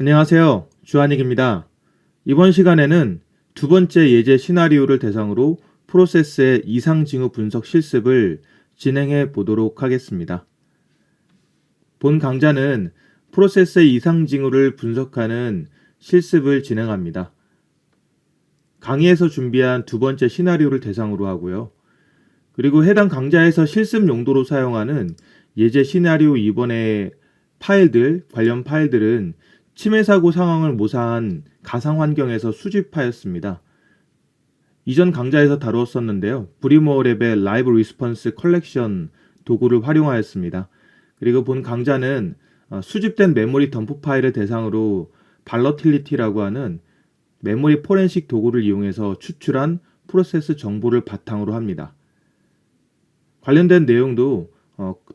안녕하세요. 주한익입니다. 이번 시간에는 두 번째 예제 시나리오를 대상으로 프로세스의 이상 징후 분석 실습을 진행해 보도록 하겠습니다. 본 강좌는 프로세스의 이상 징후를 분석하는 실습을 진행합니다. 강의에서 준비한 두 번째 시나리오를 대상으로 하고요. 그리고 해당 강좌에서 실습 용도로 사용하는 예제 시나리오 2번의 관련 파일들은 침해 사고 상황을 모사한 가상 환경에서 수집하였습니다. 이전 강좌에서 다루었었는데요. 브리모랩의 라이브 리스폰스 컬렉션 도구를 활용하였습니다. 그리고 본 강좌는 수집된 메모리 덤프 파일을 대상으로 발러틸리티라고 하는 메모리 포렌식 도구를 이용해서 추출한 프로세스 정보를 바탕으로 합니다. 관련된 내용도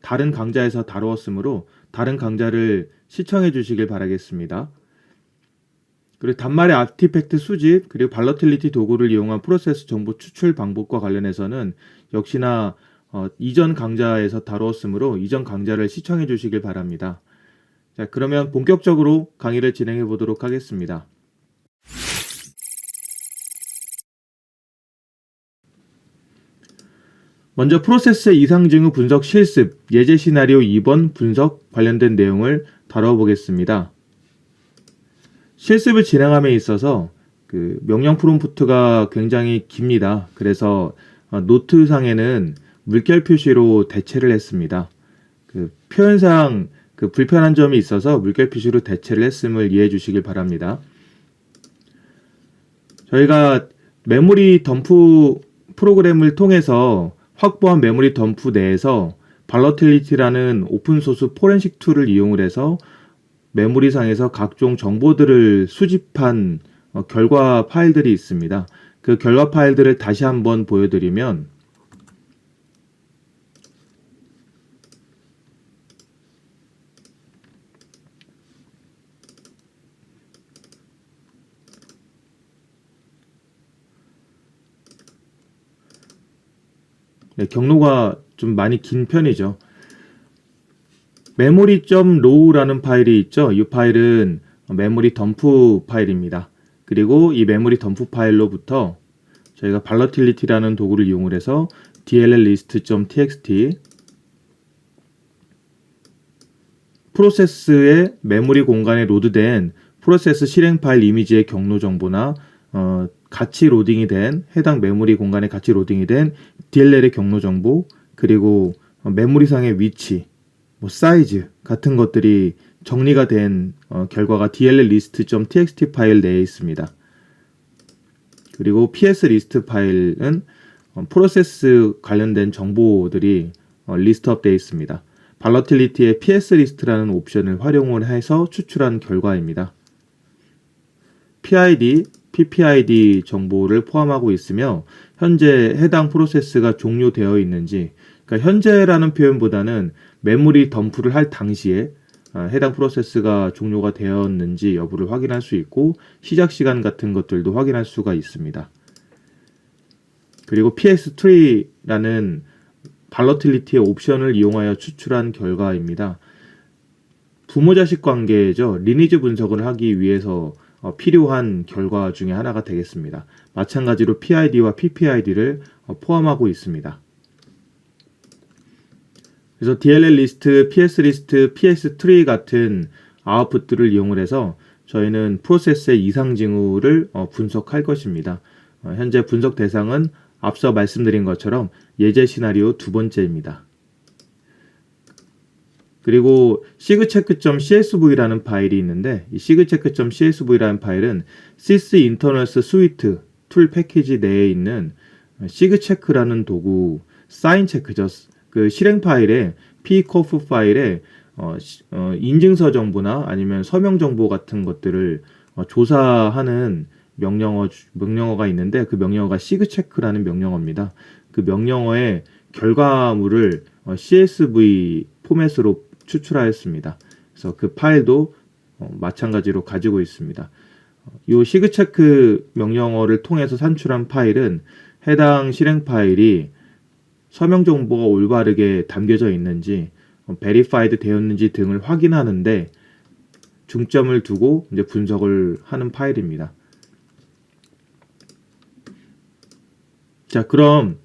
다른 강좌에서 다루었으므로 다른 강좌를 시청해 주시길 바라겠습니다. 그리고 단말의 아티팩트 수집 그리고 발러틸리티 도구를 이용한 프로세스 정보 추출 방법과 관련해서는 역시나 이전 강좌에서 다루었으므로 이전 강좌를 시청해 주시길 바랍니다. 자, 그러면 본격적으로 강의를 진행해 보도록 하겠습니다. 먼저 프로세스의 이상 징후 분석 실습 예제 시나리오 2번 분석 관련된 내용을 다뤄보겠습니다. 실습을 진행함에 있어서 그 명령 프롬프트가 굉장히 깁니다. 그래서 노트상에는 물결 표시로 대체를 했습니다. 그 표현상 그 불편한 점이 있어서 물결 표시로 대체를 했음을 이해해 주시길 바랍니다. 저희가 메모리 덤프 프로그램을 통해서 확보한 메모리 덤프 내에서 발러틸리티라는 오픈소스 포렌식 툴을 이용을 해서 메모리상에서 각종 정보들을 수집한 결과 파일들이 있습니다. 그 결과 파일들을 다시 한번 보여드리면 네, 경로가 좀 많이 긴 편이죠. memory.row라는 파일이 있죠. 이 파일은 메모리 덤프 파일입니다. 그리고 이 메모리 덤프 파일로부터 저희가 volatility라는 도구를 이용을 해서 dll-list.txt 프로세스의 메모리 공간에 로드된 프로세스 실행 파일 이미지의 경로 정보나 같이 로딩이 된 해당 메모리 공간에 같이 로딩이 된 DLL의 경로 정보 그리고 메모리상의 위치 사이즈 같은 것들이 정리가 된 결과가 dll-list.txt 파일 내에 있습니다. 그리고 ps-list 파일은 프로세스 관련된 정보들이 리스트업 되어 있습니다. volatility의 ps-list라는 옵션을 활용을 해서 추출한 결과입니다. PID, PPID 정보를 포함하고 있으며 현재 해당 프로세스가 종료되어 있는지 그러니까 현재라는 표현보다는 메모리 덤프를 할 당시에 해당 프로세스가 종료가 되었는지 여부를 확인할 수 있고 시작 시간 같은 것들도 확인할 수가 있습니다. 그리고 PS3라는 발러틸리티의 옵션을 이용하여 추출한 결과입니다. 부모-자식 관계죠. 리니지 분석을 하기 위해서 필요한 결과 중에 하나가 되겠습니다. 마찬가지로 PID와 PPID를 포함하고 있습니다. 그래서 DLL 리스트, PS 리스트, PS3 같은 아웃풋들을 이용을 해서 저희는 프로세스의 이상 징후를 분석할 것입니다. 현재 분석 대상은 앞서 말씀드린 것처럼 예제 시나리오 두 번째입니다. 그리고 sigcheck.csv라는 파일이 있는데 이 sigcheck.csv라는 파일은 sysinternals suite 툴 패키지 내에 있는 sigcheck라는 도구 사인 체크죠. 그 실행 파일에 pconf 파일에 인증서 정보나 아니면 서명 정보 같은 것들을 조사하는 명령어가 있는데 그 명령어가 sigcheck라는 명령어입니다. 그 명령어의 결과물을 CSV 포맷으로 추출하였습니다. 그래서 그 파일도 마찬가지로 가지고 있습니다. 이 sigcheck 명령어를 통해서 산출한 파일은 해당 실행 파일이 서명 정보가 올바르게 담겨져 있는지, verified 되었는지 등을 확인하는데 중점을 두고 이제 분석을 하는 파일입니다. 자, 그럼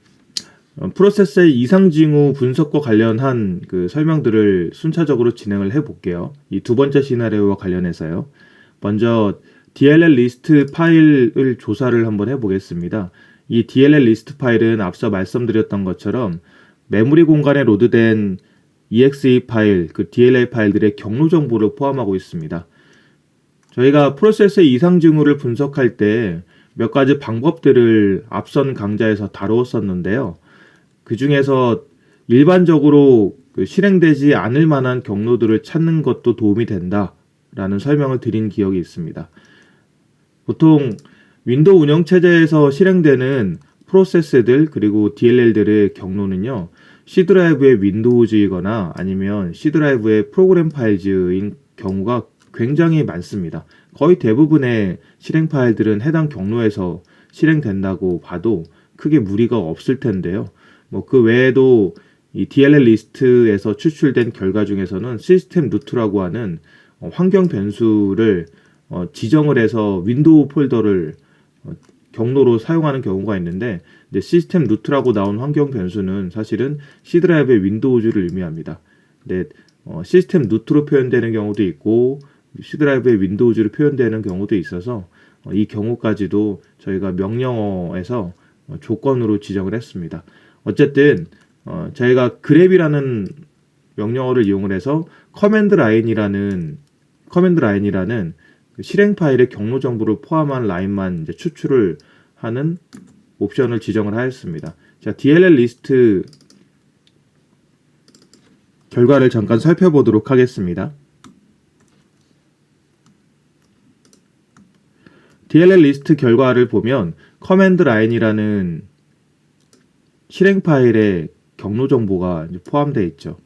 프로세스의 이상 징후 분석과 관련한 그 설명들을 순차적으로 진행을 해 볼게요. 이 두 번째 시나리오와 관련해서요. 먼저 DLL 리스트 파일을 조사를 한번 해 보겠습니다. 이 DLL 리스트 파일은 앞서 말씀드렸던 것처럼 메모리 공간에 로드된 exe 파일, 그 DLL 파일들의 경로 정보를 포함하고 있습니다. 저희가 프로세스의 이상 징후를 분석할 때 몇 가지 방법들을 앞선 강좌에서 다루었었는데요. 그 중에서 일반적으로 실행되지 않을 만한 경로들을 찾는 것도 도움이 된다라는 설명을 드린 기억이 있습니다. 보통 윈도우 운영체제에서 실행되는 프로세스들 그리고 DLL들의 경로는요. C 드라이브의 윈도우즈이거나 아니면 C 드라이브의 프로그램 파일즈인 경우가 굉장히 많습니다. 거의 대부분의 실행 파일들은 해당 경로에서 실행된다고 봐도 크게 무리가 없을 텐데요. 뭐 그 외에도 이 DLL 리스트에서 추출된 결과 중에서는 시스템 루트라고 하는 환경 변수를 지정을 해서 윈도우 폴더를 경로로 사용하는 경우가 있는데 이제 시스템 루트라고 나온 환경 변수는 사실은 C 드라이브의 윈도우즈를 의미합니다. 근데 시스템 루트로 표현되는 경우도 있고 C 드라이브의 윈도우즈로 표현되는 경우도 있어서 이 경우까지도 저희가 명령어에서 조건으로 지정을 했습니다. 어쨌든 저희가 grep이라는 명령어를 이용을 해서 커맨드 라인이라는 실행 파일의 경로 정보를 포함한 라인만 이제 추출을 하는 옵션을 지정을 하였습니다. 자, DLL 리스트 결과를 잠깐 살펴보도록 하겠습니다. DLL 리스트 결과를 보면 커맨드 라인이라는 실행 파일의 경로 정보가 포함되어 있죠.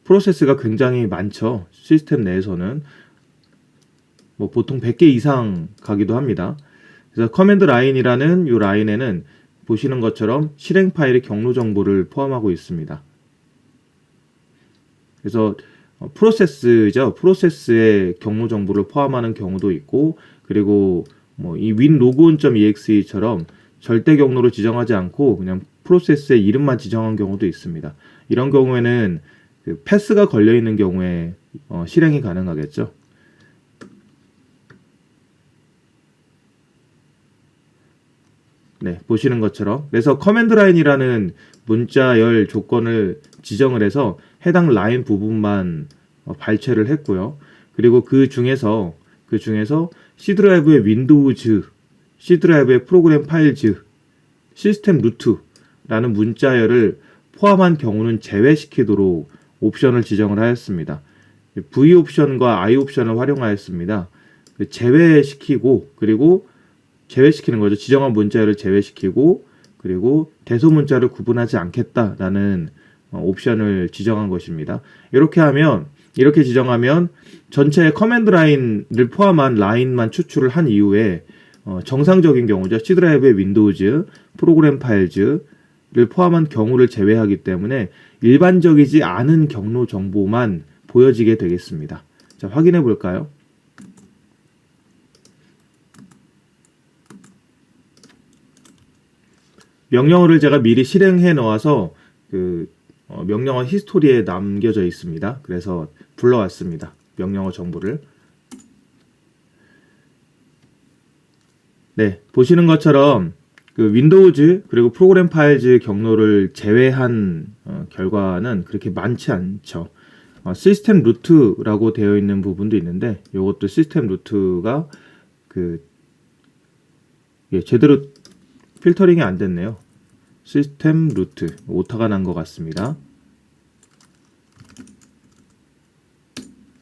프로세스가 굉장히 많죠. 시스템 내에서는 뭐 보통 100개 이상 가기도 합니다. 그래서 커맨드 라인이라는 이 라인에는 보시는 것처럼 실행 파일의 경로 정보를 포함하고 있습니다. 그래서 프로세스죠. 프로세스의 경로 정보를 포함하는 경우도 있고, 그리고 뭐 이 winlogon.exe처럼 절대 경로로 지정하지 않고 그냥 프로세스의 이름만 지정한 경우도 있습니다. 이런 경우에는 그 패스가 걸려 있는 경우에 실행이 가능하겠죠. 네, 보시는 것처럼 그래서 커맨드 라인이라는 문자열 조건을 지정을 해서 해당 라인 부분만 발췌를 했고요. 그리고 그 중에서 C 드라이브의 윈도우즈, C 드라이브의 프로그램 파일즈, 시스템 루트라는 문자열을 포함한 경우는 제외시키도록 옵션을 지정을 하였습니다. V 옵션과 I 옵션을 활용하였습니다. 제외시키고 그리고 제외시키는 거죠. 지정한 문자열을 제외시키고 그리고 대소 문자를 구분하지 않겠다라는 옵션을 지정한 것입니다. 이렇게 지정하면 전체 커맨드 라인을 포함한 라인만 추출을 한 이후에 정상적인 경우죠. C 드라이브의 윈도우즈, 프로그램 파일즈를 포함한 경우를 제외하기 때문에 일반적이지 않은 경로 정보만 보여지게 되겠습니다. 자, 확인해 볼까요? 명령어를 제가 미리 실행해 놓아서 명령어 히스토리에 남겨져 있습니다. 그래서 불러왔습니다. 명령어 정보를. 네, 보시는 것처럼 그 윈도우즈 그리고 프로그램 파일즈 경로를 제외한 결과는 그렇게 많지 않죠. 시스템 루트라고 되어 있는 부분도 있는데 이것도 시스템 루트가 제대로 필터링이 안 됐네요. 시스템 루트 오타가 난 것 같습니다.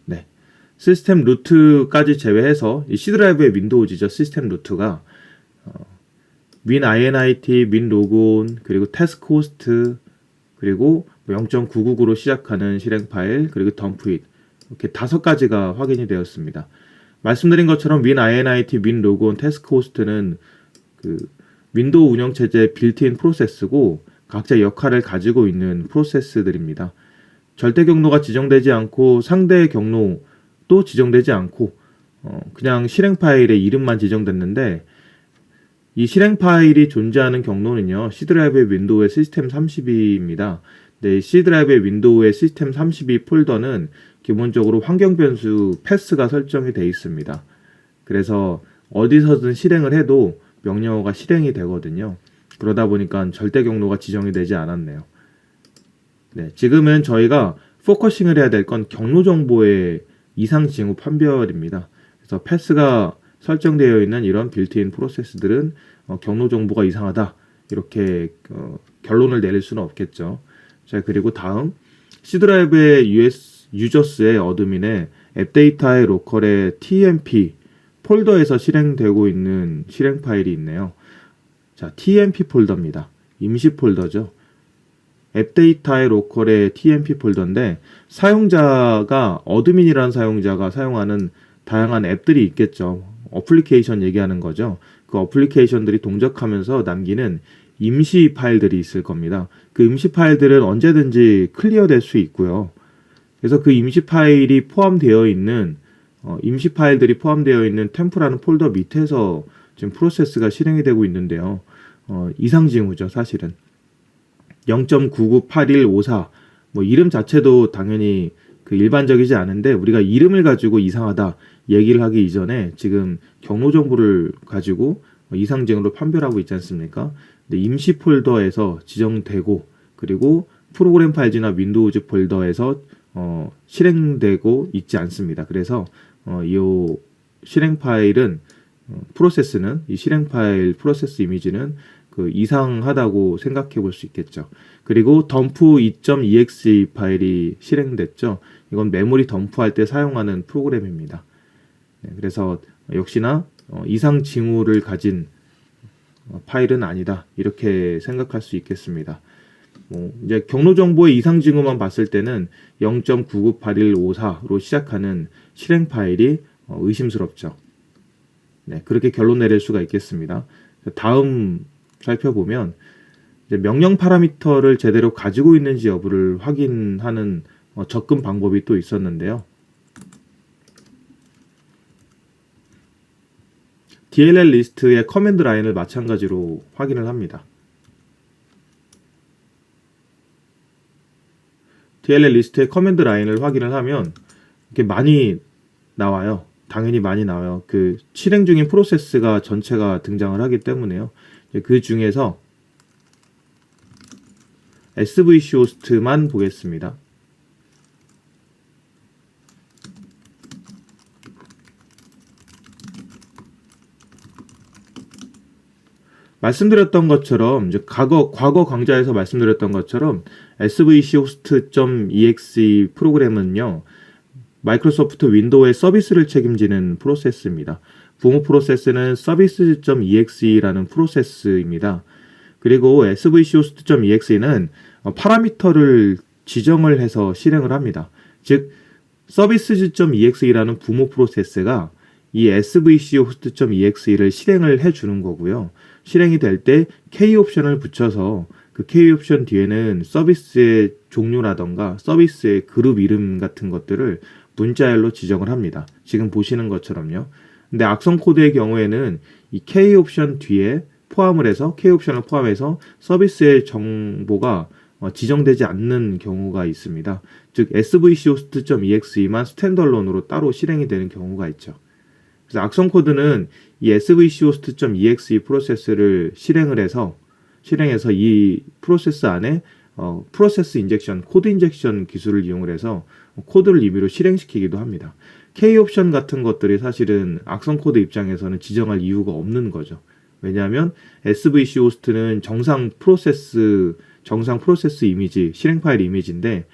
네, 시스템 루트까지 제외해서 이 C 드라이브의 윈도우즈죠. 시스템 루트가 winINIT, winlogon, 그리고 taskhost, 그리고 0.999로 시작하는 실행 파일, 그리고 dumpit 이렇게 5가지가 확인이 되었습니다. 말씀드린 것처럼 winINIT, winlogon, taskhost는 윈도우 운영체제의 빌트인 프로세스고 각자 역할을 가지고 있는 프로세스들입니다. 절대 경로가 지정되지 않고 상대 경로도 지정되지 않고 그냥 실행 파일의 이름만 지정됐는데 이 실행 파일이 존재하는 경로는요. C 드라이브의 윈도우의 시스템 32입니다. 네, C 드라이브의 윈도우의 시스템 32 폴더는 기본적으로 환경 변수 패스가 설정이 되어 있습니다. 그래서 어디서든 실행을 해도 명령어가 실행이 되거든요. 그러다 보니까 절대 경로가 지정이 되지 않았네요. 네, 지금은 저희가 포커싱을 해야 될 건 경로 정보의 이상 징후 판별입니다. 그래서 패스가 설정되어 있는 이런 빌트인 프로세스들은 경로 정보가 이상하다 이렇게 결론을 내릴 수는 없겠죠. 자, 그리고 다음 C 드라이브의 유저스의 어드민의 앱 데이터의 로컬의 TMP 폴더에서 실행되고 있는 실행 파일이 있네요. 자, TMP 폴더입니다. 임시 폴더죠. 앱 데이터의 로컬의 TMP 폴더인데 사용자가 어드민이라는 사용자가 사용하는 다양한 앱들이 있겠죠. 어플리케이션 얘기하는 거죠. 그 어플리케이션들이 동작하면서 남기는 임시 파일들이 있을 겁니다. 그 임시 파일들은 언제든지 클리어될 수 있고요. 그래서 그 임시 파일이 포함되어 있는 임시 파일들이 포함되어 있는 템프라는 폴더 밑에서 지금 프로세스가 실행이 되고 있는데요. 이상 징후죠, 사실은. 0.998154 뭐 이름 자체도 당연히 그 일반적이지 않은데 우리가 이름을 가지고 이상하다 얘기를 하기 이전에 지금 경로 정보를 가지고 이상징후로 판별하고 있지 않습니까? 근데 임시 폴더에서 지정되고 그리고 프로그램 파일즈나 윈도우즈 폴더에서 실행되고 있지 않습니다. 그래서 이 실행 파일은 프로세스는 이 실행 파일 프로세스 이미지는 그 이상하다고 생각해 볼 수 있겠죠. 그리고 덤프 2.exe 파일이 실행됐죠. 이건 메모리 덤프할 때 사용하는 프로그램입니다. 네, 그래서 역시나 이상 징후를 가진 파일은 아니다. 이렇게 생각할 수 있겠습니다. 이제 경로 정보의 이상 징후만 봤을 때는 0.998154로 시작하는 실행 파일이 의심스럽죠. 네, 그렇게 결론 내릴 수가 있겠습니다. 다음 살펴보면 이제 명령 파라미터를 제대로 가지고 있는지 여부를 확인하는 접근 방법이 또 있었는데요. DLL 리스트의 커맨드 라인을 마찬가지로 확인을 합니다. DLL 리스트의 커맨드 라인을 확인을 하면 이렇게 많이 나와요. 당연히 많이 나와요. 그 실행 중인 프로세스가 전체가 등장을 하기 때문에요. 그 중에서 svchost만 보겠습니다. 말씀드렸던 것처럼 이제 과거 강좌에서 말씀드렸던 것처럼 svchost.exe 프로그램은요. 마이크로소프트 윈도우의 서비스를 책임지는 프로세스입니다. 부모 프로세스는 service.exe라는 프로세스입니다. 그리고 svchost.exe는 파라미터를 지정을 해서 실행을 합니다. 즉 services.exe라는 부모 프로세스가 이 svchost.exe를 실행을 해주는 거고요. 실행이 될 때 k옵션을 붙여서 그 k옵션 뒤에는 서비스의 종류라던가 서비스의 그룹 이름 같은 것들을 문자열로 지정을 합니다. 지금 보시는 것처럼요. 근데 악성 코드의 경우에는 이 k옵션 뒤에 k옵션을 포함해서 서비스의 정보가 지정되지 않는 경우가 있습니다. 즉 svchost.exe만 스탠더론으로 따로 실행이 되는 경우가 있죠. 그래서 악성 코드는 이 svchost.exe 프로세스를 실행해서 이 프로세스 안에 프로세스 인젝션, 코드 인젝션 기술을 이용을 해서 코드를 임의로 실행시키기도 합니다. k옵션 같은 것들이 사실은 악성 코드 입장에서는 지정할 이유가 없는 거죠. 왜냐하면 svchost는 정상 프로세스 이미지, 실행 파일 이미지인데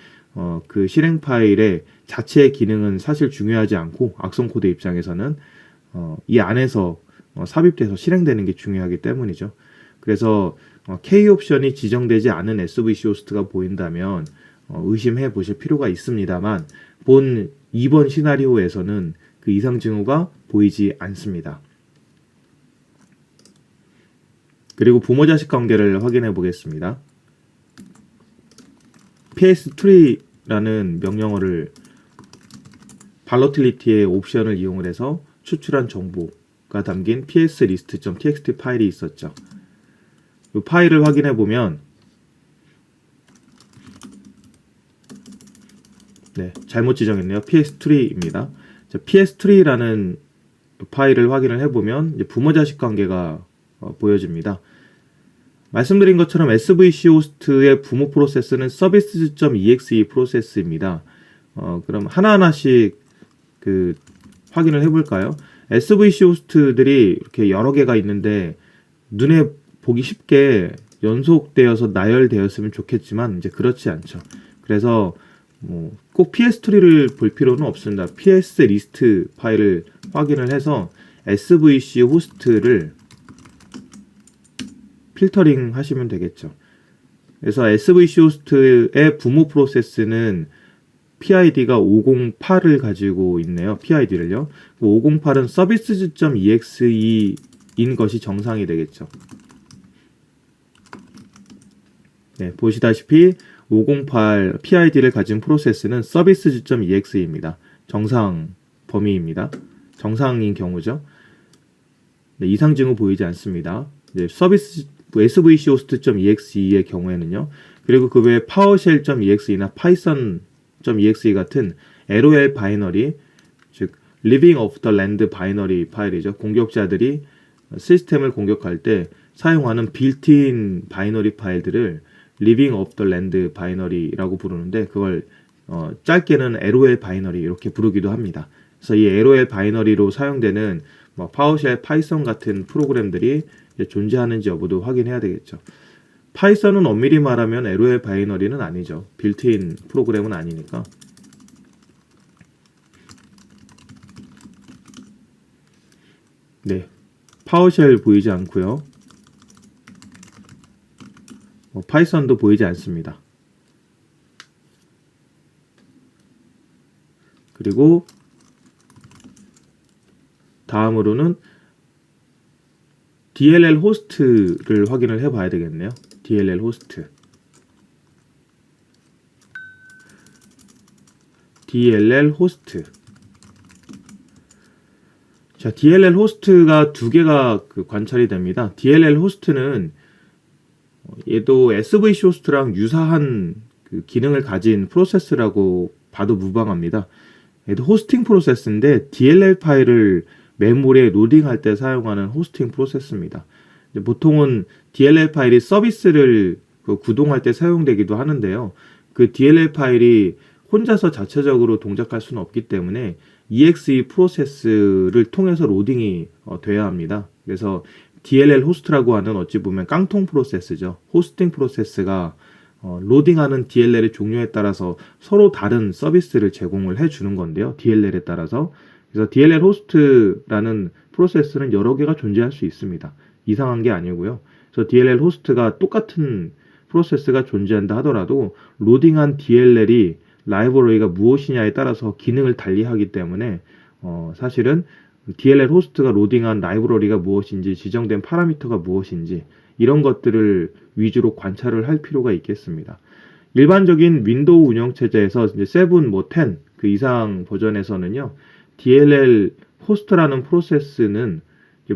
그 실행 파일의 자체의 기능은 사실 중요하지 않고 악성 코드 입장에서는 이 안에서 삽입돼서 실행되는 게 중요하기 때문이죠. 그래서 k옵션이 지정되지 않은 svchost가 보인다면 의심해 보실 필요가 있습니다만 본 2번 시나리오에서는 그 이상 징후가 보이지 않습니다. 그리고 부모 자식 관계를 확인해 보겠습니다. PS3 라는 명령어를 발로틸리티의 옵션을 이용을 해서 추출한 정보가 담긴 pslist.txt 파일이 있었죠. 이 파일을 확인해 보면 네, 잘못 지정했네요. ps3입니다. ps3라는 파일을 확인을 해보면 부모자식 관계가 보여집니다. 말씀드린 것처럼 SVC 호스트의 부모 프로세스는 services.exe 프로세스입니다. 그럼 하나하나씩 확인을 해볼까요? SVC 호스트들이 이렇게 여러 개가 있는데 눈에 보기 쉽게 연속되어서 나열되었으면 좋겠지만 이제 그렇지 않죠. 그래서 꼭 ps3를 볼 필요는 없습니다. pslist 파일을 확인을 해서 SVC 호스트를 필터링 하시면 되겠죠. 그래서 SVC 호스트의 부모 프로세스는 PID가 508을 가지고 있네요. PID를요. 508은 services.exe인 것이 정상이 되겠죠. 네, 보시다시피 508 PID를 가진 프로세스는 services.exe입니다. 정상 범위입니다. 정상인 경우죠. 네, 이상 징후 보이지 않습니다. 네, SVC host.exe의 경우에는요. 그리고 그 외에 PowerShell.exe나 Python.exe 같은 LOL 바이너리, 즉 Living of the Land 바이너리 파일이죠. 공격자들이 시스템을 공격할 때 사용하는 빌트인 바이너리 파일들을 Living of the Land 바이너리라고 부르는데 그걸 짧게는 LOL 바이너리 이렇게 부르기도 합니다. 그래서 이 LOL 바이너리로 사용되는 PowerShell, Python 같은 프로그램들이 존재하는지 여부도 확인해야 되겠죠. 파이썬은 엄밀히 말하면 LOL 바이너리는 아니죠. 빌트인 프로그램은 아니니까. 네, 파워쉘 보이지 않고요. 파이썬도 보이지 않습니다. 그리고 다음으로는 DLL 호스트를 확인을 해봐야 되겠네요. DLL 호스트. DLL 호스트. 자, DLL 호스트가 두 개가 관찰이 됩니다. DLL 호스트는 얘도 SVC 호스트랑 유사한 기능을 가진 프로세스라고 봐도 무방합니다. 얘도 호스팅 프로세스인데 DLL 파일을 메모리에 로딩할 때 사용하는 호스팅 프로세스입니다. 보통은 DLL 파일이 서비스를 구동할 때 사용되기도 하는데요. 그 DLL 파일이 혼자서 자체적으로 동작할 수는 없기 때문에 EXE 프로세스를 통해서 로딩이 돼야 합니다. 그래서 DLL 호스트라고 하는 어찌 보면 깡통 프로세스죠. 호스팅 프로세스가 로딩하는 DLL의 종류에 따라서 서로 다른 서비스를 제공을 해주는 건데요. DLL에 따라서. 그래서 DLL 호스트라는 프로세스는 여러 개가 존재할 수 있습니다. 이상한 게 아니고요. 그래서 DLL 호스트가 똑같은 프로세스가 존재한다 하더라도 로딩한 DLL이 라이브러리가 무엇이냐에 따라서 기능을 달리하기 때문에 사실은 DLL 호스트가 로딩한 라이브러리가 무엇인지 지정된 파라미터가 무엇인지 이런 것들을 위주로 관찰을 할 필요가 있겠습니다. 일반적인 윈도우 운영체제에서 이제 7, 10 그 이상 버전에서는요. DLL 호스트라는 프로세스는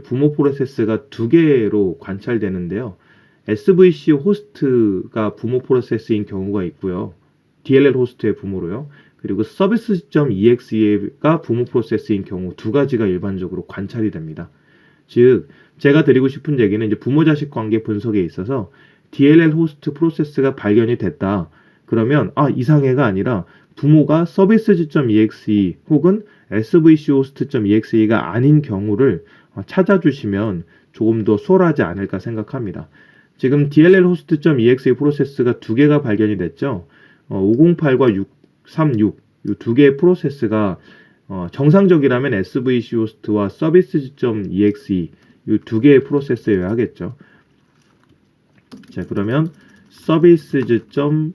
부모 프로세스가 두 개로 관찰되는데요. SVC 호스트가 부모 프로세스인 경우가 있고요. DLL 호스트의 부모로요. 그리고 services.exe가 부모 프로세스인 경우 두 가지가 일반적으로 관찰이 됩니다. 즉, 제가 드리고 싶은 얘기는 이제 부모-자식 관계 분석에 있어서 DLL 호스트 프로세스가 발견이 됐다. 그러면 이상해가 아니라 부모가 services.exe 혹은 svc host.exe가 아닌 경우를 찾아주시면 조금 더 수월하지 않을까 생각합니다. 지금 DLL host.exe 프로세스가 두 개가 발견이 됐죠. 508과 636 이 두 개의 프로세스가 정상적이라면 SVC 호스트와 services.exe 이 두 개의 프로세스여야 하겠죠. 자, 그러면 services.exe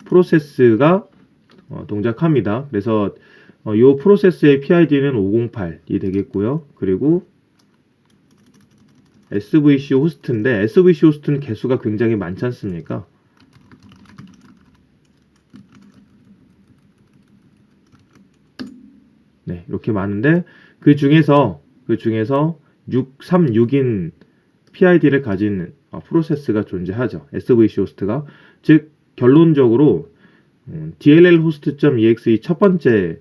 프로세스가 동작합니다. 그래서 이 프로세스의 PID는 508이 되겠고요. 그리고 SVC 호스트인데 SVC 호스트는 개수가 굉장히 많지 않습니까? 이렇게 많은데 그 중에서 636인 PID를 가진 프로세스가 존재하죠. SVC 호스트가. 즉 결론적으로 DLL host.exe 첫 번째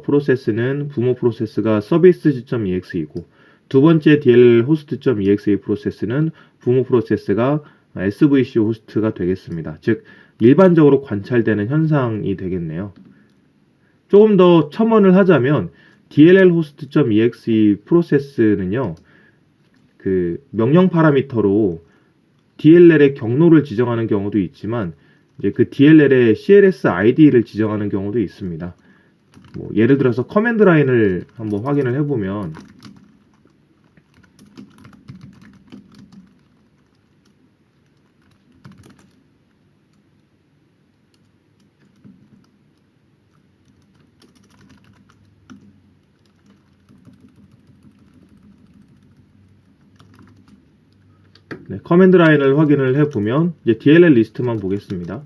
프로세스는 부모 프로세스가 service.exe이고 두 번째 DLL host.exe 프로세스는 부모 프로세스가 SVC 호스트가 되겠습니다. 즉 일반적으로 관찰되는 현상이 되겠네요. 조금 더 첨언을 하자면 DLL host.exe 프로세스는요. 그 명령 파라미터로 DLL의 경로를 지정하는 경우도 있지만 이제 그 DLL의 CLS ID를 지정하는 경우도 있습니다. 뭐 예를 들어서 커맨드 라인을 한번 확인을 해보면 네, 커맨드 라인을 확인을 해보면 이제 DLL 리스트만 보겠습니다.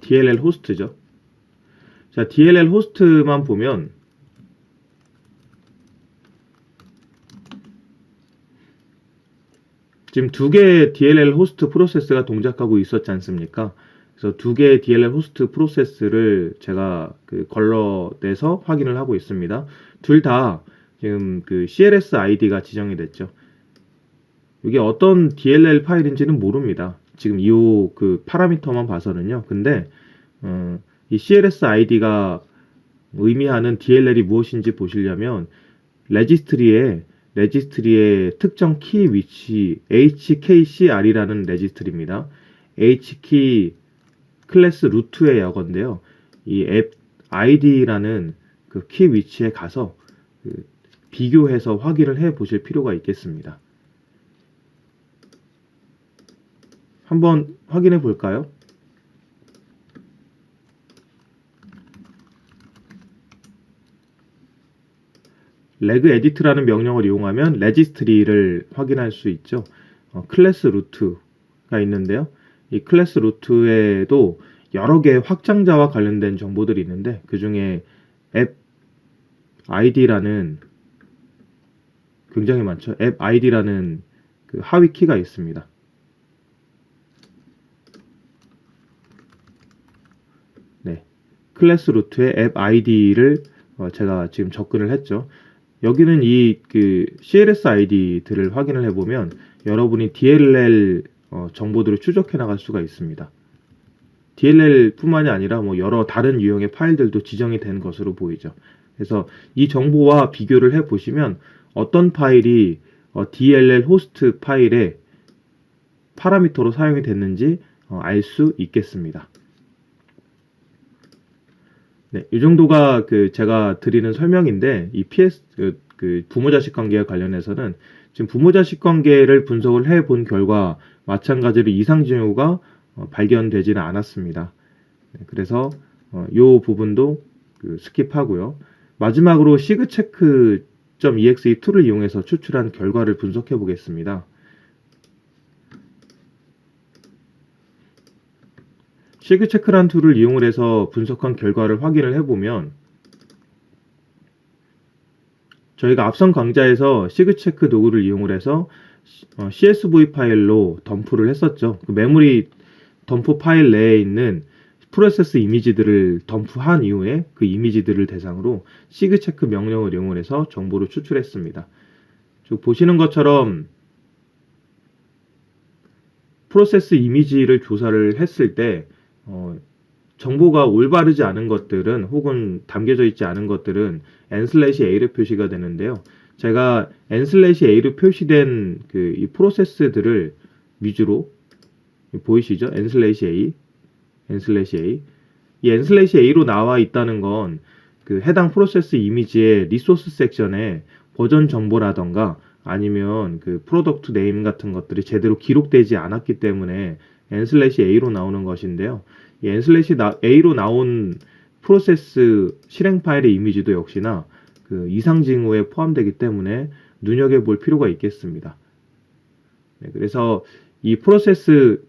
DLL 호스트죠. 자, DLL 호스트만 보면 지금 두 개의 DLL 호스트 프로세스가 동작하고 있었지 않습니까? 그래서 두 개의 DLL 호스트 프로세스를 제가 걸러내서 확인을 하고 있습니다. 둘 다 지금 그 CLS ID가 지정이 됐죠. 이게 어떤 DLL 파일인지는 모릅니다. 지금 이 그 파라미터만 봐서는요. 근데 이 CLS ID가 의미하는 DLL이 무엇인지 보시려면 레지스트리에 특정 키 위치 HKCR이라는 레지스트리입니다. H키 클래스 루트의 약어인데요. 이 앱 ID라는 그 키 위치에 가서 비교해서 확인을 해 보실 필요가 있겠습니다. 한번 확인해 볼까요? 레그 에디트라는 명령을 이용하면 레지스트리를 확인할 수 있죠. 클래스 루트가 있는데요. 이 클래스 루트에도 여러 개의 확장자와 관련된 정보들이 있는데 그 중에 앱 ID라는 굉장히 많죠. 앱 ID라는 그 하위 키가 있습니다. 네, 클래스 루트의 앱 ID를 제가 지금 접근을 했죠. 여기는 이 CLS ID들을 확인을 해보면 여러분이 DLL 정보들을 추적해 나갈 수가 있습니다. DLL 뿐만이 아니라 뭐 여러 다른 유형의 파일들도 지정이 된 것으로 보이죠. 그래서 이 정보와 비교를 해 보시면 어떤 파일이 DLL 호스트 파일의 파라미터로 사용이 됐는지 알 수 있겠습니다. 네, 이 정도가 제가 드리는 설명인데 이 PS 부모 자식 관계와 관련해서는 지금 부모 자식 관계를 분석을 해 본 결과 마찬가지로 이상 징후가 발견되지는 않았습니다. 네, 그래서 이 부분도 스킵하고요. 마지막으로 sigcheck.exe 툴을 이용해서 추출한 결과를 분석해 보겠습니다. sigcheck란 툴을 이용을 해서 분석한 결과를 확인을 해보면 저희가 앞선 강좌에서 sigcheck 도구를 이용을 해서 CSV 파일로 덤프를 했었죠. 그 메모리 덤프 파일 내에 있는 프로세스 이미지들을 덤프한 이후에 그 이미지들을 대상으로 sigcheck 명령을 이용을 해서 정보를 추출했습니다. 보시는 것처럼 프로세스 이미지를 조사를 했을 때 정보가 올바르지 않은 것들은 혹은 담겨져 있지 않은 것들은 n/a로 표시가 되는데요. 제가 n/a로 표시된 이 프로세스들을 위주로 보이시죠? n/a 이 n/a로 나와 있다는 건 해당 프로세스 이미지의 리소스 섹션에 버전 정보라던가 아니면 프로덕트 네임 같은 것들이 제대로 기록되지 않았기 때문에 n/a로 나오는 것인데요. 이 n/a로 나온 프로세스 실행 파일의 이미지도 역시나 이상 징후에 포함되기 때문에 눈여겨볼 필요가 있겠습니다. 네, 그래서 이 프로세스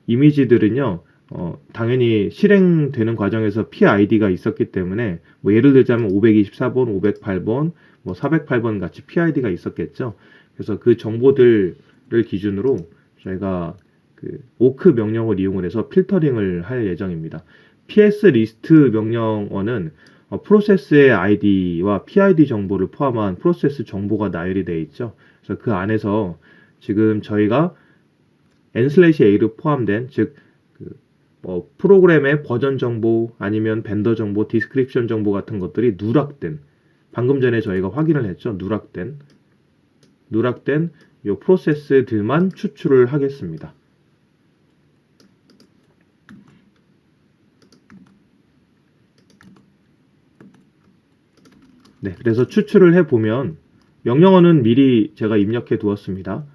이미지들은요, 당연히 실행되는 과정에서 PID가 있었기 때문에 뭐 예를 들자면 524번, 508번, 뭐 408번 같이 PID가 있었겠죠. 그래서 그 정보들을 기준으로 저희가 그 오크 명령을 이용을 해서 필터링을 할 예정입니다. PS 리스트 명령어는 프로세스의 ID와 PID 정보를 포함한 프로세스 정보가 나열이 되어 있죠. 그래서 그 안에서 지금 저희가 n/a로 포함된 즉 프로그램의 버전 정보 아니면 벤더 정보, 디스크립션 정보 같은 것들이 누락된 방금 전에 저희가 확인을 했죠. 누락된 요 프로세스들만 추출을 하겠습니다. 네, 그래서 추출을 해보면 명령어는 미리 제가 입력해 두었습니다.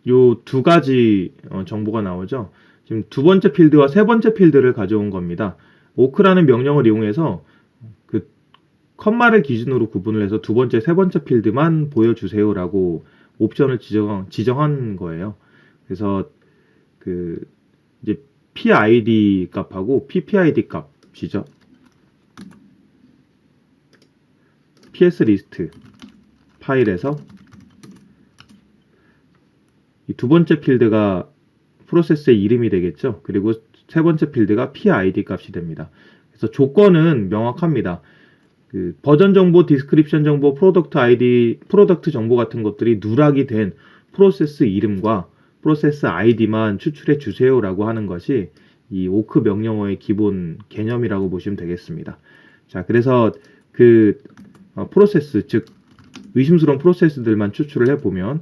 요 두 가지 정보가 나오죠. 지금 두 번째 필드와 세 번째 필드를 가져온 겁니다. 오크라는 명령을 이용해서 그 컴마를 기준으로 구분을 해서 두 번째, 세 번째 필드만 보여주세요라고 옵션을 지정한 거예요. 그래서 그 이제 PID 값하고 PPID 값이죠. PS 리스트 파일에서 이 두 번째 필드가 프로세스의 이름이 되겠죠. 그리고 세 번째 필드가 PID 값이 됩니다. 그래서 조건은 명확합니다. 그 버전 정보, 디스크립션 정보, 프로덕트 아이디, 프로덕트 정보 같은 것들이 누락이 된 프로세스 이름과 프로세스 아이디만 추출해 주세요라고 하는 것이 이 오크 명령어의 기본 개념이라고 보시면 되겠습니다. 자, 그래서 그 프로세스, 즉 의심스러운 프로세스들만 추출을 해보면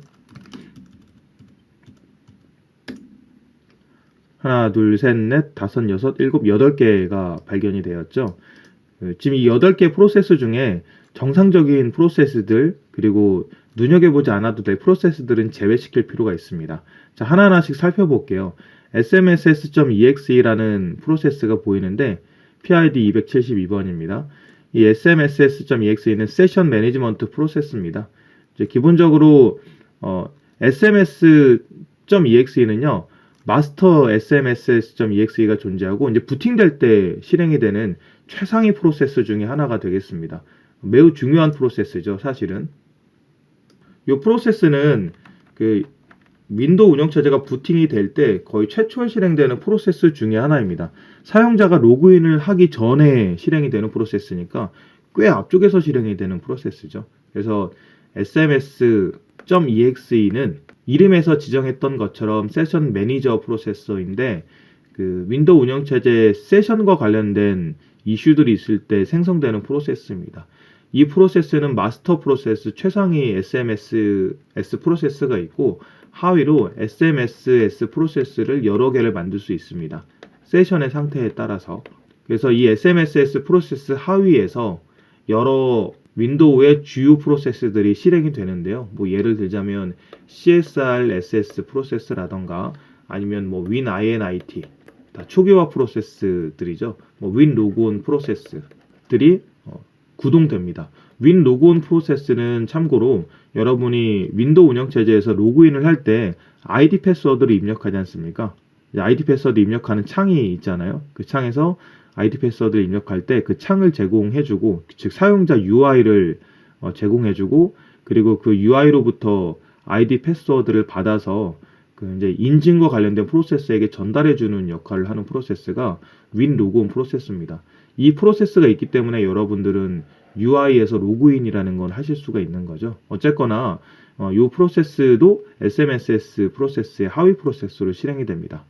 하나, 둘, 셋, 넷, 다섯, 여섯, 일곱, 여덟 개가 발견이 되었죠. 지금 이 8개 프로세스 중에 정상적인 프로세스들 그리고 눈여겨보지 않아도 될 프로세스들은 제외시킬 필요가 있습니다. 자, 하나하나씩 살펴볼게요. smss.exe라는 프로세스가 보이는데 PID 272번입니다. 이 smss.exe는 세션 매니지먼트 프로세스입니다. 이제 기본적으로 sms.exe는요. 마스터 smss.exe가 존재하고 이제 부팅될 때 실행이 되는 최상위 프로세스 중에 하나가 되겠습니다. 매우 중요한 프로세스죠, 사실은. 이 프로세스는 그 윈도우 운영체제가 부팅이 될 때 거의 최초에 실행되는 프로세스 중에 하나입니다. 사용자가 로그인을 하기 전에 실행이 되는 프로세스니까 꽤 앞쪽에서 실행이 되는 프로세스죠. 그래서 sms.exe는 이름에서 지정했던 것처럼 세션 매니저 프로세서인데 그 윈도우 운영체제 세션과 관련된 이슈들이 있을 때 생성되는 프로세스입니다. 이 프로세스는 마스터 프로세스 최상위 SMSS 프로세스가 있고 하위로 SMSS 프로세스를 여러 개를 만들 수 있습니다. 세션의 상태에 따라서. 그래서 이 SMSS 프로세스 하위에서 여러 윈도우의 주요 프로세스들이 실행이 되는데요. 뭐 예를 들자면 CSRSS 프로세스라던가 아니면 뭐 WinINIT 다 초기화 프로세스들이죠. 뭐 WinLogon 프로세스들이 구동됩니다. WinLogon 프로세스는 참고로 여러분이 윈도우 운영체제에서 로그인을 할 때 ID 패스워드를 입력하지 않습니까? ID 패스워드 입력하는 창이 있잖아요. 그 창에서 ID 패스워드를 입력할 때 그 창을 제공해주고, 즉 사용자 UI를 제공해주고, 그리고 그 UI로부터 ID 패스워드를 받아서 그 이제 인증과 관련된 프로세스에게 전달해주는 역할을 하는 프로세스가 WinLogon 프로세스입니다. 이 프로세스가 있기 때문에 여러분들은 UI에서 로그인이라는 건 하실 수가 있는 거죠. 어쨌거나 이 프로세스도 SMSS 프로세스의 하위 프로세스로 실행이 됩니다.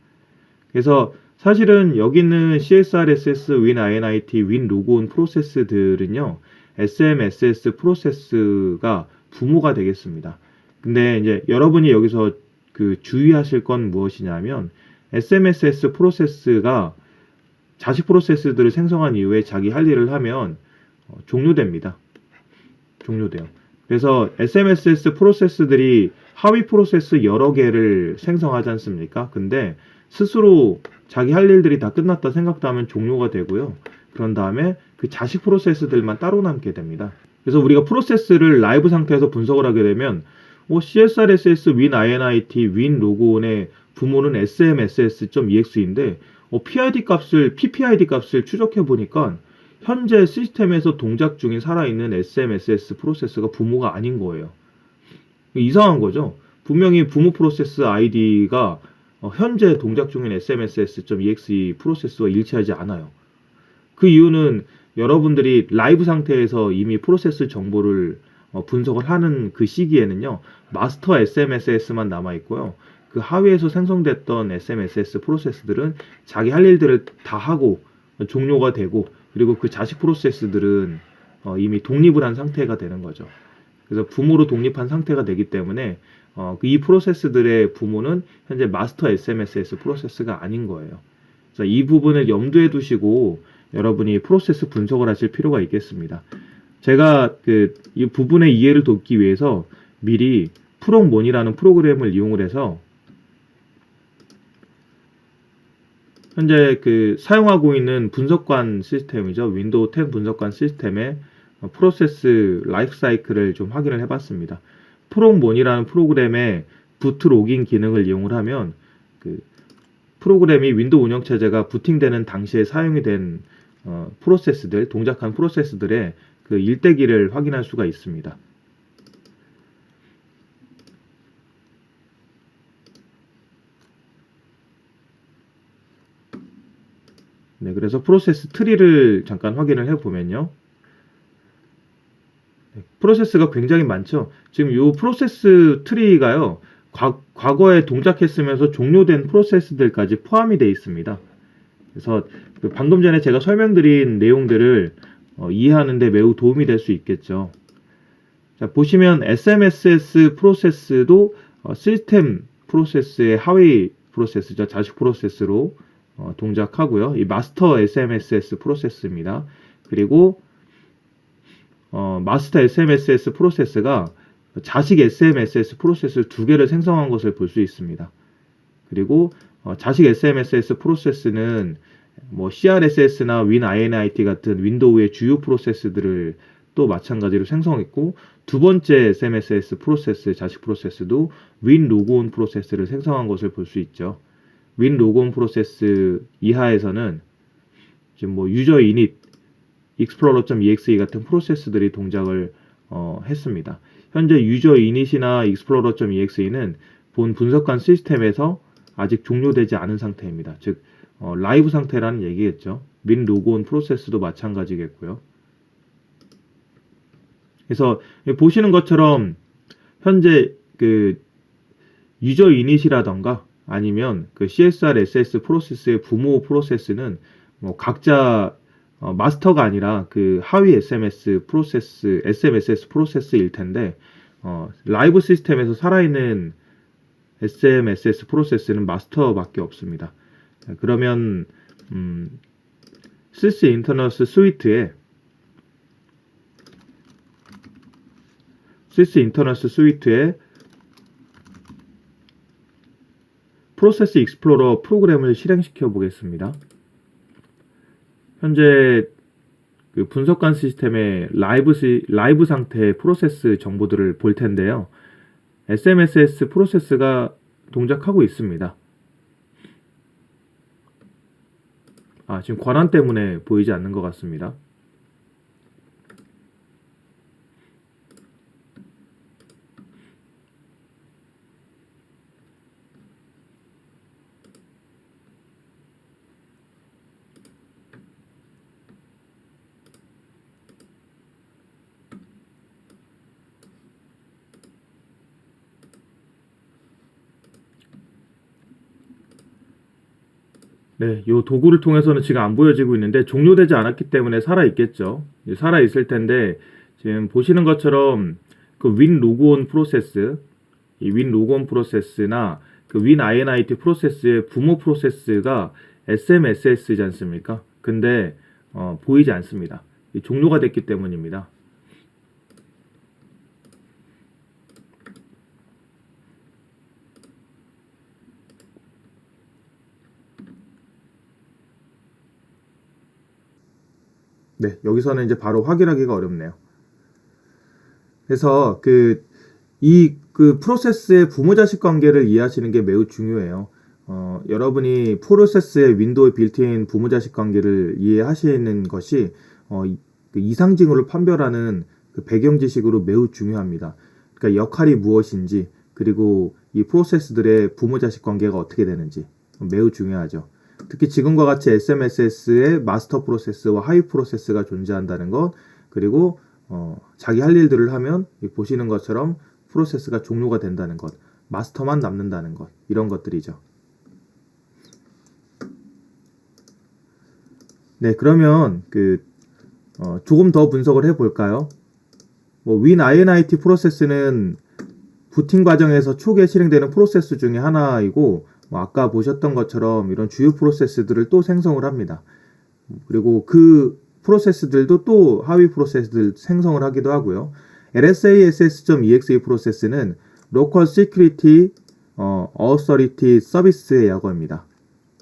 그래서 사실은 여기 있는 CSRSS, WinINIT, WinLogon 프로세스들은요, SMSS 프로세스가 부모가 되겠습니다. 근데 이제 여러분이 여기서 그 주의하실 건 무엇이냐면 SMSS 프로세스가 자식 프로세스들을 생성한 이후에 자기 할 일을 하면 종료됩니다. 종료돼요. 그래서 SMSS 프로세스들이 하위 프로세스 여러 개를 생성하지 않습니까? 근데 스스로 자기 할 일들이 다 끝났다 생각도 하면 종료가 되고요. 그런 다음에 그 자식 프로세스들만 따로 남게 됩니다. 그래서 우리가 프로세스를 라이브 상태에서 분석을 하게 되면 CSRSS win init win logon의 부모는 smss.exe인데 PID 값을 ppid 값을 추적해 보니까 현재 시스템에서 동작 중인 살아있는 smss 프로세스가 부모가 아닌 거예요. 이상한 거죠. 분명히 부모 프로세스 아이디가 현재 동작 중인 smss.exe 프로세스와 일치하지 않아요. 그 이유는 여러분들이 라이브 상태에서 이미 프로세스 정보를 분석을 하는 그 시기에는요, 마스터 SMSS만 남아 있고요. 그 하위에서 생성됐던 SMSS 프로세스들은 자기 할 일들을 다 하고 종료가 되고, 그리고 그 자식 프로세스들은 이미 독립을 한 상태가 되는 거죠. 그래서 부모로 독립한 상태가 되기 때문에 이 프로세스들의 부모는 현재 마스터 SMSS 프로세스가 아닌 거예요. 그래서 이 부분을 염두에 두시고 여러분이 프로세스 분석을 하실 필요가 있겠습니다. 제가 이 부분의 이해를 돕기 위해서 미리 프록몬이라는 프로그램을 이용을 해서 현재 사용하고 있는 분석관 시스템이죠. 윈도우 10 분석관 시스템의 프로세스 라이프 사이클을 좀 확인을 해봤습니다. 프록몬이라는 프로그램의 부트 로깅 기능을 이용을 하면 프로그램이 윈도우 운영체제가 부팅되는 당시에 사용이 된 프로세스들, 동작한 프로세스들의 그 일대기를 확인할 수가 있습니다. 네, 그래서 프로세스 트리를 잠깐 확인을 해보면요. 네, 프로세스가 굉장히 많죠. 지금 이 프로세스 트리가요, 과거에 동작했으면서 종료된 프로세스들까지 포함이 되어 있습니다. 그래서 방금 전에 제가 설명드린 내용들을 이해하는 데 매우 도움이 될 수 있겠죠. 자, 보시면 SMSS 프로세스도 시스템 프로세스의 하위 프로세스죠. 자식 프로세스로 동작하고요. 이 마스터 SMSS 프로세스입니다. 그리고 마스터 SMSS 프로세스가 자식 SMSS 프로세스 두 개를 생성한 것을 볼 수 있습니다. 그리고 자식 SMSS 프로세스는 CRSS나 WinINIT 같은 윈도우의 주요 프로세스들을 또 마찬가지로 생성했고, 두 번째 SMSS 프로세스, 자식 프로세스도 WinLogon 프로세스를 생성한 것을 볼 수 있죠. WinLogon 프로세스 이하에서는 지금 user-init, explorer.exe 같은 프로세스들이 동작을 했습니다. 현재 user-init이나 explorer.exe는 본 분석관 시스템에서 아직 종료되지 않은 상태입니다. 즉 라이브 상태라는 얘기겠죠. WinLogon 프로세스도 마찬가지겠고요. 그래서 보시는 것처럼 현재 user-init이라던가 아니면 CSRSS 프로세스의 부모 프로세스는 각자 마스터가 아니라 하위 SMSS 프로세스일 텐데 라이브 시스템에서 살아있는 SMSS 프로세스는 마스터밖에 없습니다. 그러면 sys internals 스위트에 프로세스 익스플로러 프로그램을 실행시켜 보겠습니다. 현재 분석관 시스템의 라이브 상태의 프로세스 정보들을 볼 텐데요. SMSS 프로세스가 동작하고 있습니다. 지금 권한 때문에 보이지 않는 것 같습니다. 네, 이 도구를 통해서는 지금 안 보여지고 있는데 종료되지 않았기 때문에 살아있겠죠. 살아있을 텐데 지금 보시는 것처럼 WinLogon 프로세스, 이 WinLogon 프로세스나 WinINIT 프로세스의 부모 프로세스가 SMSS지 않습니까? 근데 보이지 않습니다. 종료가 됐기 때문입니다. 네, 여기서는 이제 바로 확인하기가 어렵네요. 그래서 그 프로세스의 부모자식 관계를 이해하시는 게 매우 중요해요. 여러분이 프로세스의 윈도우 빌트인 부모자식 관계를 이해하시는 것이 그 이상징후를 판별하는 그 배경 지식으로 매우 중요합니다. 그러니까 역할이 무엇인지, 그리고 이 프로세스들의 부모자식 관계가 어떻게 되는지 매우 중요하죠. 특히 지금과 같이 SMSS의 마스터 프로세스와 하위 프로세스가 존재한다는 것, 그리고 자기 할 일들을 하면 보시는 것처럼 프로세스가 종료가 된다는 것, 마스터만 남는다는 것, 이런 것들이죠. 네, 그러면 조금 더 분석을 해볼까요? WinINIT 프로세스는 부팅 과정에서 초기에 실행되는 프로세스 중에 하나이고, 아까 보셨던 것처럼 이런 주요 프로세스들을 또 생성을 합니다. 그리고 그 프로세스들도 또 하위 프로세스들 생성을 하기도 하고요. lsass.exe 프로세스는 Local Security Authority Service의 약어입니다.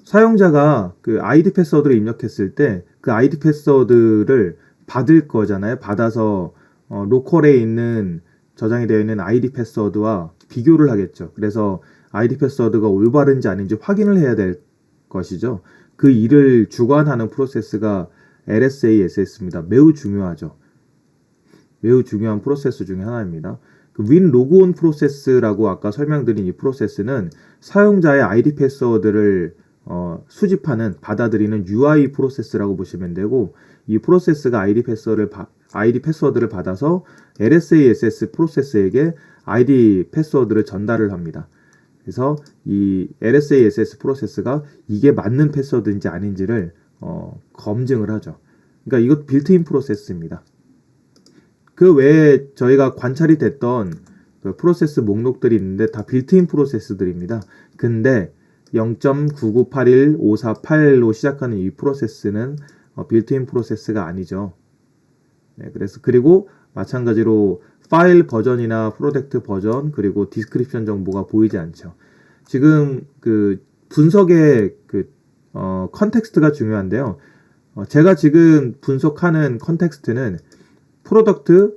사용자가 그 ID 패스워드를 입력했을 때 그 ID 패스워드를 받을 거잖아요. 받아서 로컬에 있는 저장이 되어 있는 ID 패스워드와 비교를 하겠죠. 그래서 ID 패스워드가 올바른지 아닌지 확인을 해야 될 것이죠. 그 일을 주관하는 프로세스가 LSASS입니다. 매우 중요하죠. 매우 중요한 프로세스 중에 하나입니다. 그 Win 로그온 프로세스라고 아까 설명드린 이 프로세스는 사용자의 ID 패스워드를 수집하는, 받아들이는 UI 프로세스라고 보시면 되고, 이 프로세스가 ID 패스워드를 받아서 LSASS 프로세스에게 ID 패스워드를 전달을 합니다. 그래서 이 LSASS 프로세스가 이게 맞는 패스워드인지 아닌지를 검증을 하죠. 그러니까 이것 빌트인 프로세스입니다. 그 외에 저희가 관찰이 됐던 그 프로세스 목록들이 있는데 다 빌트인 프로세스들입니다. 근데 0.9981548로 시작하는 이 프로세스는 빌트인 프로세스가 아니죠. 네, 그리고 마찬가지로 파일 버전이나 프로덕트 버전, 그리고 디스크립션 정보가 보이지 않죠. 지금 그 분석의 컨텍스트가 중요한데요. 제가 지금 분석하는 컨텍스트는 프로덕트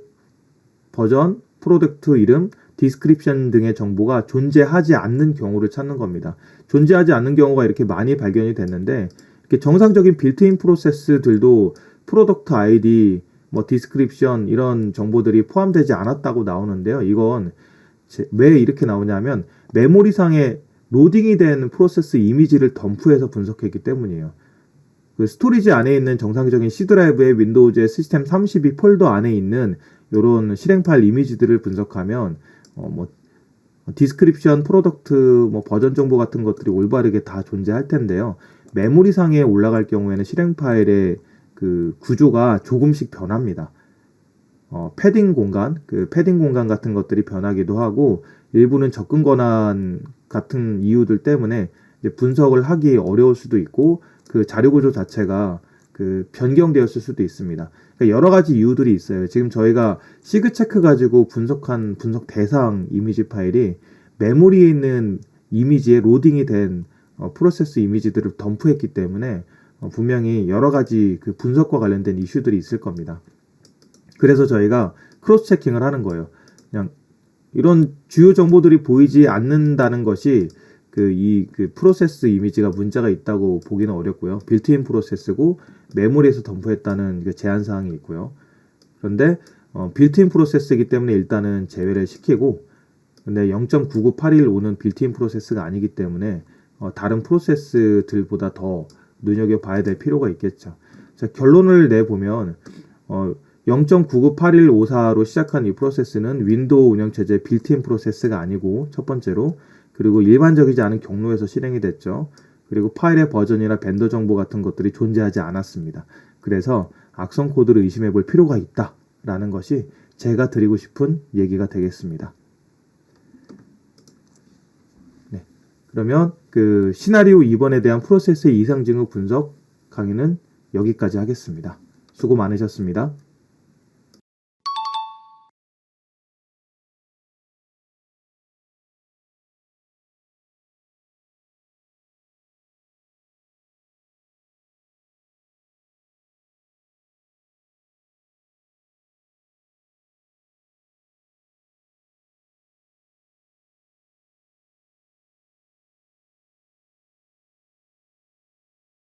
버전, 프로덕트 이름, 디스크립션 등의 정보가 존재하지 않는 경우를 찾는 겁니다. 존재하지 않는 경우가 이렇게 많이 발견이 됐는데, 이렇게 정상적인 빌트인 프로세스들도 프로덕트 아이디, 디스크립션 이런 정보들이 포함되지 않았다고 나오는데요. 이건 왜 이렇게 나오냐면 메모리상에 로딩이 된 프로세스 이미지를 덤프해서 분석했기 때문이에요. 그 스토리지 안에 있는 정상적인 C 드라이브의 윈도우즈의 시스템 32 폴더 안에 있는 이런 실행 파일 이미지들을 분석하면 디스크립션, 프로덕트, 버전 정보 같은 것들이 올바르게 다 존재할 텐데요. 메모리상에 올라갈 경우에는 실행 파일의 그 구조가 조금씩 변합니다. 패딩 공간 같은 것들이 변하기도 하고, 일부는 접근 권한 같은 이유들 때문에 이제 분석을 하기 어려울 수도 있고, 그 자료 구조 자체가 변경되었을 수도 있습니다. 그러니까 여러 가지 이유들이 있어요. 지금 저희가 시그체크 가지고 분석한 분석 대상 이미지 파일이 메모리에 있는 이미지에 로딩이 된 프로세스 이미지들을 덤프했기 때문에 분명히 여러 가지 그 분석과 관련된 이슈들이 있을 겁니다. 그래서 저희가 크로스 체킹을 하는 거예요. 그냥 이런 주요 정보들이 보이지 않는다는 것이 이 프로세스 이미지가 문제가 있다고 보기는 어렵고요. 빌트인 프로세스고 메모리에서 덤프했다는 그 제한 사항이 있고요. 그런데 빌트인 프로세스이기 때문에 일단은 제외를 시키고, 근데 0.99815는 빌트인 프로세스가 아니기 때문에 다른 프로세스들보다 더 눈여겨봐야 될 필요가 있겠죠. 자, 결론을 내보면 0.998154로 시작한 이 프로세스는 윈도우 운영체제 빌트인 프로세스가 아니고, 첫 번째로, 그리고 일반적이지 않은 경로에서 실행이 됐죠. 그리고 파일의 버전이나 벤더 정보 같은 것들이 존재하지 않았습니다. 그래서 악성 코드를 의심해 볼 필요가 있다라는 것이 제가 드리고 싶은 얘기가 되겠습니다. 네. 그러면 그 시나리오 2번에 대한 프로세스의 이상 징후 분석 강의는 여기까지 하겠습니다. 수고 많으셨습니다.